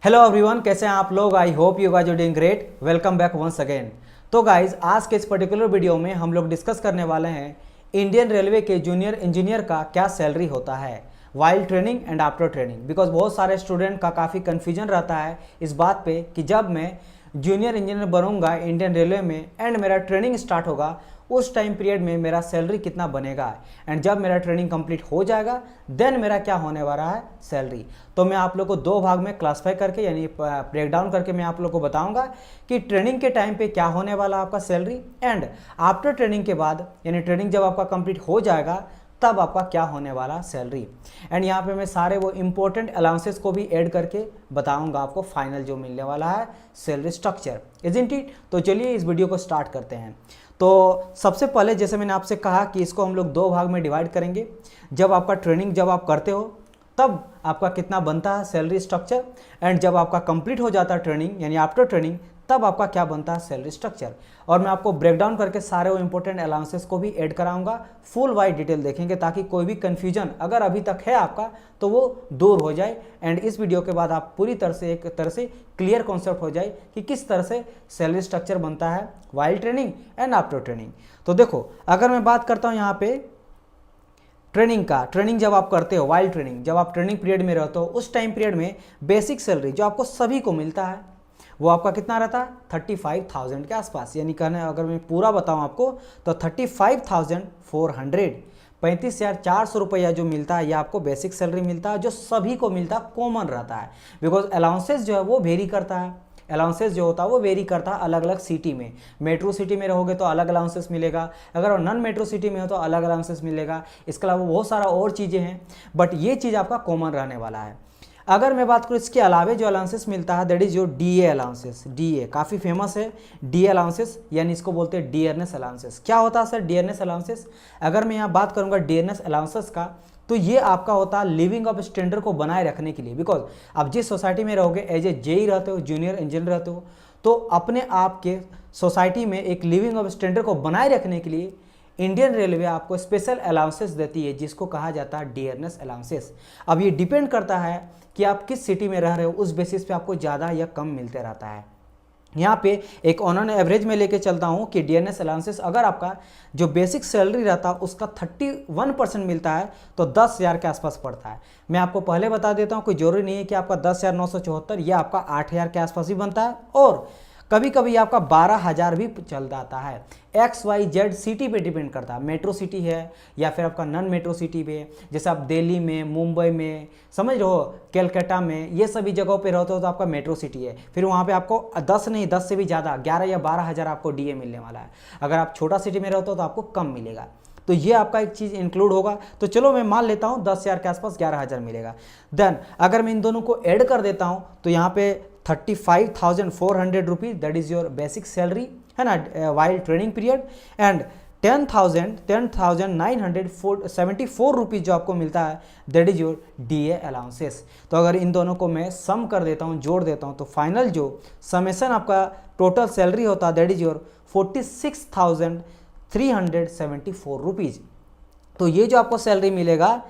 Hello everyone, कैसे हैं आप लोग। I hope you guys are doing great. Welcome back once again. तो गाइज आज के इस पर्टिकुलर वीडियो में हम लोग डिस्कस करने वाले हैं इंडियन रेलवे के जूनियर इंजीनियर का क्या सैलरी होता है while training and after training. Because बहुत सारे स्टूडेंट का काफ़ी कन्फ्यूजन रहता है इस बात पे कि जब मैं जूनियर इंजीनियर बनूंगा इंडियन रेलवे में एंड मेरा ट्रेनिंग स्टार्ट होगा उस टाइम पीरियड में मेरा सैलरी कितना बनेगा एंड जब मेरा ट्रेनिंग कंप्लीट हो जाएगा देन मेरा क्या होने वाला है सैलरी। तो मैं आप लोग को दो भाग में क्लासीफाई करके यानी ब्रेक डाउन करके मैं आप लोग को बताऊंगा कि ट्रेनिंग के टाइम पे क्या होने वाला आपका सैलरी एंड आफ्टर ट्रेनिंग के बाद यानी ट्रेनिंग जब आपका कंप्लीट हो जाएगा तब आपका क्या होने वाला सैलरी। एंड यहाँ पे मैं सारे वो इंपॉर्टेंट अलाउंसेस को भी ऐड करके बताऊंगा आपको फाइनल जो मिलने वाला है सैलरी स्ट्रक्चर, इजंट इट। तो चलिए इस वीडियो को स्टार्ट करते हैं। तो सबसे पहले जैसे मैंने आपसे कहा कि इसको हम लोग दो भाग में डिवाइड करेंगे। जब आपका ट्रेनिंग जब आप करते हो तब आपका कितना बनता है सैलरी स्ट्रक्चर एंड जब आपका कंप्लीट हो जाता है ट्रेनिंग यानी आफ्टर ट्रेनिंग तब आपका क्या बनता है सैलरी स्ट्रक्चर। और मैं आपको ब्रेक डाउन करके सारे वो इंपॉर्टेंट अलाउंसेस को भी ऐड कराऊंगा, फुल वाइड डिटेल देखेंगे ताकि कोई भी कन्फ्यूजन अगर अभी तक है आपका तो वो दूर हो जाए एंड इस वीडियो के बाद आप पूरी तरह से एक तरह से क्लियर कॉन्सेप्ट हो जाए कि किस तरह से सैलरी स्ट्रक्चर बनता है while training and after training. तो देखो अगर मैं बात करता हूँ यहाँ पे ट्रेनिंग का, ट्रेनिंग जब आप करते हो वाइल ट्रेनिंग जब आप ट्रेनिंग पीरियड में रहते हो उस टाइम पीरियड में बेसिक सैलरी जो आपको सभी को मिलता है वो आपका कितना रहता है 35,000 के आसपास। यानी कहने अगर मैं पूरा बताऊं आपको तो 35,400 35,400 रुपया जो मिलता है ये आपको बेसिक सैलरी मिलता है जो सभी को मिलता है, कॉमन रहता है। बिकॉज अलाउंसेस जो है वो वेरी करता है, अलाउंसेस जो होता है वो वेरी करता है अलग अलग सिटी में। मेट्रो सिटी में रहोगे तो अलग अलाउंसेस मिलेगा, अगर नॉन मेट्रो सिटी में हो तो अलग अलाउंसेस मिलेगा। इसके अलावा बहुत सारा और चीज़ें हैं बट ये चीज़ आपका कॉमन रहने वाला है। अगर मैं बात करूँ इसके अलावा जो अलाउंसेस मिलता है दैट इज जो डीए अलाउंसेस। डीए काफ़ी फेमस है, डीए अलाउंसेस यानी इसको बोलते हैं डियरनेस अलाउंसेस। क्या होता है सर डियरनेस अलाउंसेस? अगर मैं यहाँ बात करूँगा डियरनेस अलाउंसेस का तो ये आपका होता है लिविंग ऑफ स्टैंडर्ड को बनाए रखने के लिए। बिकॉज आप जिस सोसाइटी में रहोगे एज ए जेई रहते हो, जूनियर इंजीनियर रहते हो, तो अपने आप के सोसाइटी में एक लिविंग ऑफ स्टैंडर्ड को बनाए रखने के लिए इंडियन रेलवे आपको स्पेशल अलाउंसेस देती है जिसको कहा जाता है डियरनेस अलाउंसेस। अब ये डिपेंड करता है कि आप किस सिटी में रह रहे हो, उस बेसिस पे आपको ज़्यादा या कम मिलते रहता है। यहाँ पे एक ऑन एवरेज में लेके चलता हूँ कि डियरनेस अलाउंसेस अगर आपका जो बेसिक सैलरी रहता है उसका 31% मिलता है तो 10,000 के आसपास पड़ता है। मैं आपको पहले बता देता हूँ कोई जरूरी नहीं है कि आपका 10,974 या आपका 8,000 के आसपास ही बनता है और कभी कभी आपका 12,000 भी चल जाता है। XYZ सिटी पे डिपेंड करता है, मेट्रो सिटी है या फिर आपका नॉन मेट्रो सिटी पे, जैसे आप दिल्ली में, मुंबई में, समझ रहे हो, कलकत्ता में, ये सभी जगहों पे रहते हो तो आपका मेट्रो सिटी है। फिर वहाँ पे आपको 10 नहीं 10 से भी ज़्यादा 11 या 12,000 आपको डीए मिलने वाला है। अगर आप छोटा सिटी में रहते हो तो आपको कम मिलेगा। तो ये आपका एक चीज़ इंक्लूड होगा। तो चलो मैं मान लेता हूँ 10,000 के आसपास 11,000 मिलेगा। देन अगर मैं इन दोनों को ऐड कर देता हूँ तो यहाँ पे 35,400 rupees that is your basic salary है ना while training period and 10,974 rupees जो आपको मिलता है that is your DA allowances. तो अगर इन दोनों को मैं सम कर देता हूँ, जोड़ देता हूँ, तो फाइनल जो समेशन आपका टोटल सैलरी होता है दैट इज योर 46,374 रुपीज। तो ये जो आपको सैलरी मिलेगा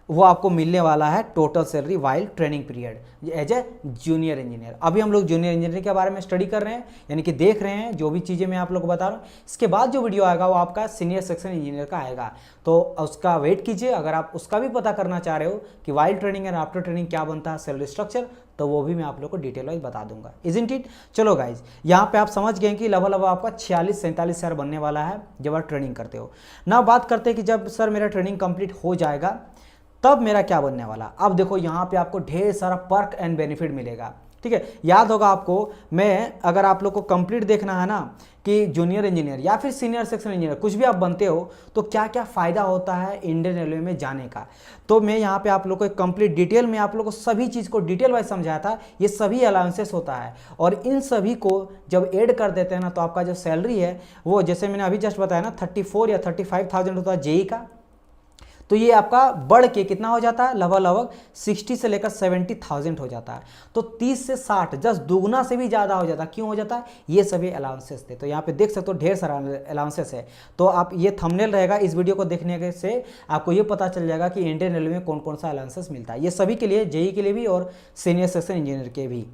वो आपको मिलने वाला है total salary while training period as a junior engineer. अभी हम लोग जूनियर इंजीनियर के बारे में स्टडी कर रहे हैं यानी कि देख रहे हैं जो भी चीज़ें मैं आप लोग को बता रहा हूँ। इसके बाद जो वीडियो आएगा वो आपका सीनियर सेक्शन इंजीनियर का आएगा, तो उसका वेट कीजिए। अगर आप उसका भी पता करना चाह रहे हो कि while training and after training क्या बनता है सैलरी स्ट्रक्चर, तो वो भी मैं आप लोग को डिटेल वाइज बता दूंगा, इजंट इट। चलो गाइज यहाँ पे आप समझ गए कि लगभग आपका 46-47,000 बनने वाला है जब आप ट्रेनिंग करते हो ना। बात करते हैं कि जब सर मेरा ट्रेनिंग कंप्लीट हो जाएगा तब मेरा क्या बनने वाला। अब देखो यहाँ पे आपको ढेर सारा पर्क एंड बेनिफिट मिलेगा, ठीक है। याद होगा आपको, मैं अगर आप लोग को कंप्लीट देखना है ना कि जूनियर इंजीनियर या फिर सीनियर सेक्शन इंजीनियर कुछ भी आप बनते हो तो क्या क्या फ़ायदा होता है इंडियन रेलवे में जाने का, तो मैं यहाँ पे आप लोग को एक कंप्लीट डिटेल में आप लोग को सभी चीज़ को डिटेल वाइज समझाया था। ये सभी अलाउंसेस होता है और इन सभी को जब ऐड कर देते हैं ना तो आपका जो सैलरी है वो जैसे मैंने अभी जस्ट बताया ना 34 या 35,000 होता है जेई का, तो ये आपका बढ़ के कितना हो जाता है लगभग 60 से लेकर 70,000 हो जाता है। तो 30 से 60 जस्ट दुगना से भी ज़्यादा हो जाता है। क्यों हो जाता है? ये सभी अलाउंसेस थे। तो यहाँ पे देख सकते हो ढेर सारा अलाउंसेस है। तो आप ये थंबनेल रहेगा इस वीडियो को देखने के से आपको ये पता चल जाएगा कि इंडियन रेलवे में कौन कौन सा अलाउंसेस मिलता है। ये सभी के लिए, जेई के लिए भी और सीनियर सेक्शन इंजीनियर के भी।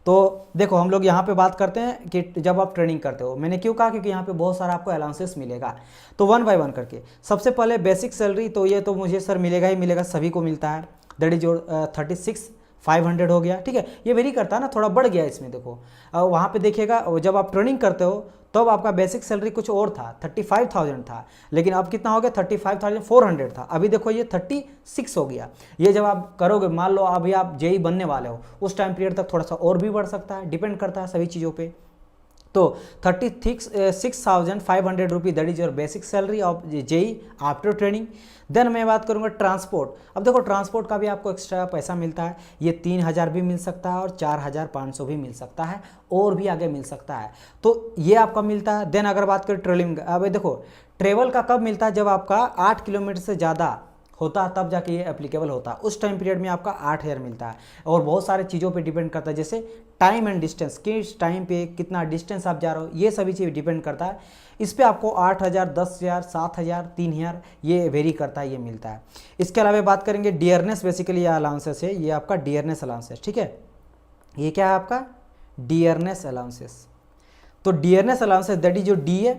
तो देखो हम लोग यहाँ पे बात करते हैं कि जब आप ट्रेनिंग करते हो, मैंने क्यों कहा, क्योंकि यहाँ पे बहुत सारा आपको अलाउंसेस मिलेगा। तो वन बाय वन करके सबसे पहले बेसिक सैलरी, तो ये तो मुझे सर मिलेगा ही मिलेगा, सभी को मिलता है, दैट इज योर 36,500 हो गया, ठीक है। ये वेरी करता है ना, थोड़ा बढ़ गया इसमें, देखो वहाँ पे देखिएगा जब आप ट्रेनिंग करते हो तब आपका बेसिक सैलरी कुछ और था, 35,000 था, लेकिन अब कितना हो गया, 35,400 था, अभी देखो ये 36 हो गया। ये जब आप करोगे, मान लो अभी आप जेई बनने वाले हो, उस टाइम पीरियड तक थोड़ा सा और भी बढ़ सकता है, डिपेंड करता है सभी चीज़ों पे। तो 36,500 rupee that is your basic salary of JE after training. Then मैं बात करूंगा ट्रांसपोर्ट। अब देखो ट्रांसपोर्ट का भी आपको एक्स्ट्रा पैसा मिलता है, ये 3,000 भी मिल सकता है और 4,500 भी मिल सकता है, और भी आगे मिल सकता है, तो ये आपका मिलता है। देन अगर बात करें ट्रेवलिंग, अब देखो ट्रेवल का कब मिलता है, जब आपका 8 किलोमीटर से ज़्यादा होता है तब जाके ये एप्लीकेबल होता है, उस टाइम पीरियड में आपका 8,000 मिलता है। और बहुत सारे चीज़ों पे डिपेंड करता है, जैसे टाइम एंड डिस्टेंस, किस टाइम पे कितना डिस्टेंस आप जा रहे हो, ये सभी चीज़ डिपेंड करता है। इस पे आपको 8,000, 10,000, 7,000, 3,000 ये वेरी करता है, ये मिलता है। इसके अलावा बात करेंगे डियरनेस, बेसिकली ये अलाउंसेस है, ये आपका डियरनेस अलाउंसेस, ठीक है। ये क्या है आपका डियरनेस अलाउंसेस। तो डियरनेस अलाउंसेस दैट इज जो डी ए,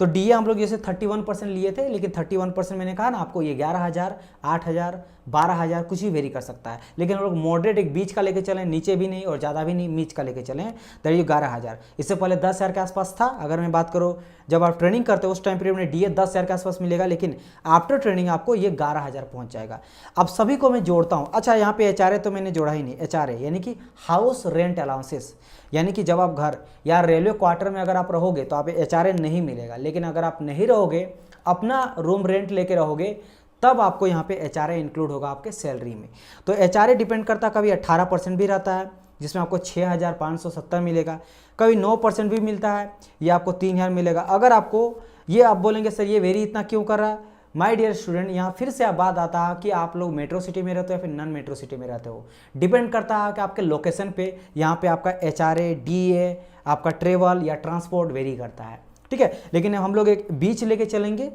तो डी ए हम लोग जैसे 31% लिए थे, लेकिन 31% मैंने कहा ना आपको, ये 11,000, 8,000, 12,000 कुछ भी वेरी कर सकता है, लेकिन हम लोग मॉडरेट एक बीच का लेके चलें, नीचे भी नहीं और ज़्यादा भी नहीं, बीच का लेके चलें, दैट इज 11,000। इससे पहले 10,000 के आसपास था। अगर मैं बात करूँ जब आप ट्रेनिंग करते हो उस टाइम पीरियड में डी ए 10,000 के आसपास मिलेगा, लेकिन आफ्टर ट्रेनिंग आपको ये 11,000 पहुँच जाएगा। अब सभी को मैं जोड़ता हूँ। अच्छा यहाँ पे HRA तो मैंने जोड़ा ही नहीं, HRA यानी कि हाउस रेंट अलाउंसेस, यानी कि जब आप घर या रेलवे क्वार्टर में अगर आप रहोगे तो आप HRA नहीं मिलेगा, लेकिन अगर आप नहीं रहोगे, अपना रूम रेंट लेके रहोगे, तब आपको यहाँ पे HRA इंक्लूड होगा आपके सैलरी में। तो HRA डिपेंड करता है, कभी 18% भी रहता है जिसमें आपको 6,570 मिलेगा, कभी 9% भी मिलता है, ये आपको 3,000 मिलेगा। अगर आपको ये आप बोलेंगे सर ये वेरी इतना क्यों कर रहा है, माय डियर स्टूडेंट, यहाँ फिर से आप बात आता है कि आप लोग मेट्रो सिटी में रहते हो या फिर नॉन मेट्रो सिटी में रहते हो, डिपेंड करता है कि आपके लोकेशन पे यहाँ पे आपका HRA, DA, आपका ट्रेवल या ट्रांसपोर्ट वेरी करता है, ठीक है। लेकिन हम लोग एक बीच लेके चलेंगे,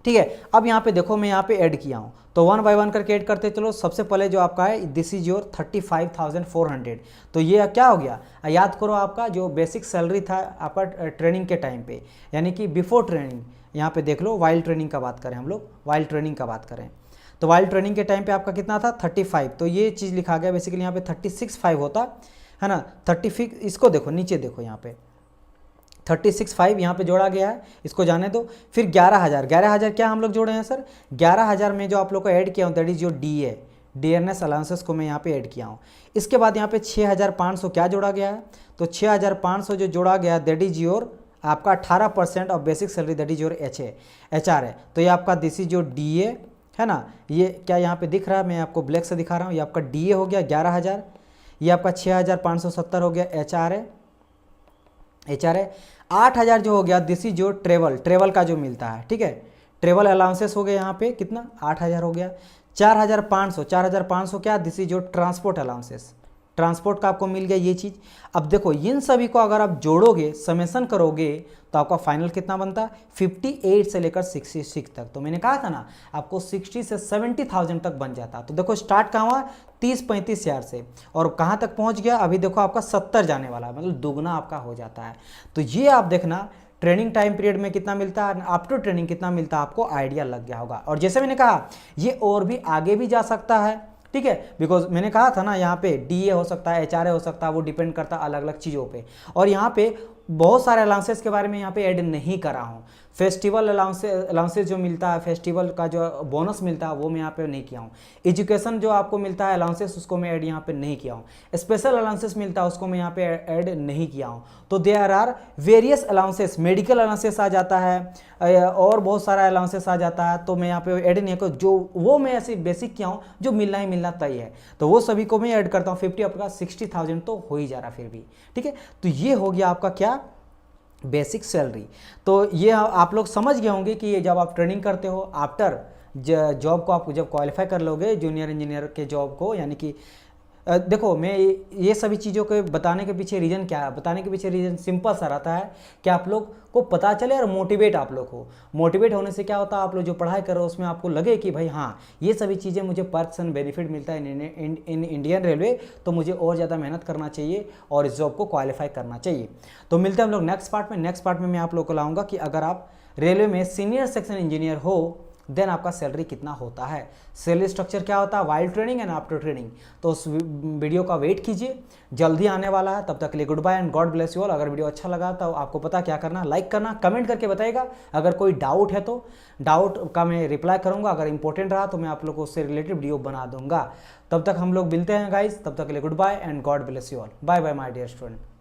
ठीक है। अब यहाँ पे देखो मैं यहाँ पे ऐड किया हूँ, तो वन बाय वन करके ऐड करते चलो। सबसे पहले जो आपका है दिस इज योर 35,400, तो ये क्या हो गया, याद करो आपका जो बेसिक सैलरी था आपका ट्रेनिंग के टाइम पे, यानी कि बिफोर ट्रेनिंग। यहाँ पे देख लो वाइल्ड ट्रेनिंग का बात करें, हम लोग वाइल्ड ट्रेनिंग का बात करें, तो वाइल्ड ट्रेनिंग के टाइम पे आपका कितना था 35, तो ये चीज़ लिखा गया बेसिकली यहाँ पे 36,500 होता है ना। 36, इसको देखो नीचे देखो यहाँ पे 36,500 यहाँ पे जोड़ा गया है, इसको जाने दो। फिर 11,000 क्या हम लोग जोड़े हैं सर, 11,000 में जो आप लोग को ऐड किया हूँ that is your DA, dearness allowances को मैं यहाँ पे ऐड किया हूँ। इसके बाद यहाँ पे 6,500 क्या जोड़ा गया है, तो 6,500 जो जोड़ा गया दैट इज योर आपका 18% of basic salary, that is your HRA। तो ये आपका दिस इज योर DA है ना, ये क्या यहाँ पे दिख रहा है, मैं आपको ब्लैक से दिखा रहा हूँ, ये आपका DA हो गया 11,000, ये आपका 6,570 हो गया HRA। 8,000 जो हो गया दिस इज जो ट्रेवल का जो मिलता है, ठीक है। ट्रेवल अलाउंसेस हो गए यहाँ पे कितना 8,000 हो गया। 4,500 क्या, दिस इज जो ट्रांसपोर्ट अलाउंसेस, ट्रांसपोर्ट का आपको मिल गया ये चीज़। अब देखो इन सभी को अगर आप जोड़ोगे, समेसन करोगे, तो आपका फाइनल कितना बनता है 58 से लेकर 66 तक। तो मैंने कहा था ना आपको 60 से 70,000 तक बन जाता। तो देखो स्टार्ट कहाँ हुआ 30-35 हज़ार से, और कहाँ तक पहुँच गया, अभी देखो आपका 70 जाने वाला है, मतलब दुगना आपका हो जाता है। तो ये आप देखना ट्रेनिंग टाइम पीरियड में कितना मिलता है, आफ्टर ट्रेनिंग कितना मिलता है, आपको आइडिया लग गया होगा। और जैसे मैंने कहा ये और भी आगे भी जा सकता है, ठीक है, बिकॉज मैंने कहा था ना यहाँ पे DA हो सकता है, HRA हो सकता है, वो डिपेंड करता है अलग अलग चीज़ों पे। और यहाँ पे बहुत सारे अलाउंसेस के बारे में यहाँ पे ऐड नहीं करा हूँ। फेस्टिवल अलाउंसेस जो मिलता है, फेस्टिवल का जो बोनस मिलता है वो मैं यहाँ पे नहीं किया हूँ। एजुकेशन जो आपको मिलता है अलाउंसेस, उसको मैं ऐड यहाँ पे नहीं किया हूँ। स्पेशल अलाउंसेस मिलता है उसको मैं यहाँ पे ऐड नहीं किया हूँ। तो there are various allowances, medical allowances आ जाता है और बहुत सारा अलाउंसेस आ जाता है, तो मैं यहाँ पे ऐड नहीं किया, जो वो मैं ऐसे बेसिक किया हूँ जो मिलना ही मिलना तय है, तो वो सभी को मैं ऐड करता हूँ। 50 आपका 60,000 तो हो ही जा रहा फिर भी, ठीक है। तो ये हो गया आपका क्या बेसिक सैलरी। तो ये आप लोग समझ गए होंगे कि ये जब आप ट्रेनिंग करते हो आफ्टर जॉब को, आप जब क्वालिफाई कर लोगे जूनियर इंजीनियर के जॉब को, यानी कि देखो मैं ये सभी चीज़ों के बताने के पीछे रीज़न क्या है, बताने के पीछे रीज़न सिंपल सा रहता है कि आप लोग को पता चले और मोटिवेट आप लोग हो। मोटिवेट होने से क्या होता है, आप लोग जो पढ़ाई कर रहे हो उसमें आपको लगे कि भाई हाँ ये सभी चीज़ें मुझे पर्क्स एंड बेनिफिट मिलता है इन इंडियन रेलवे, तो मुझे और ज़्यादा मेहनत करना चाहिए और इस जॉब को क्वालिफाई करना चाहिए। तो मिलते हैं हम लोग नेक्स्ट पार्ट में। नेक्स्ट पार्ट में मैं आप लोग को लाऊंगा कि अगर आप रेलवे में सीनियर सेक्शन इंजीनियर हो देन आपका सैलरी कितना होता है, सैलरी स्ट्रक्चर क्या होता है while training and after training. तो उस वीडियो का वेट कीजिए, जल्दी आने वाला है। तब तक के लिए goodbye and God bless you all. अगर वीडियो अच्छा लगा तो आपको पता क्या करना, लाइक करना, कमेंट करके बताइएगा। अगर कोई डाउट है तो डाउट का मैं रिप्लाई करूंगा, अगर इंपॉर्टेंट रहा तो मैं आप लोग को उससे रिलेटेड वीडियो बना दूंगा। तब तक हम लोग मिलते हैं गाइज, तब तक के लिए goodbye and God bless you all. Bye bye my dear student.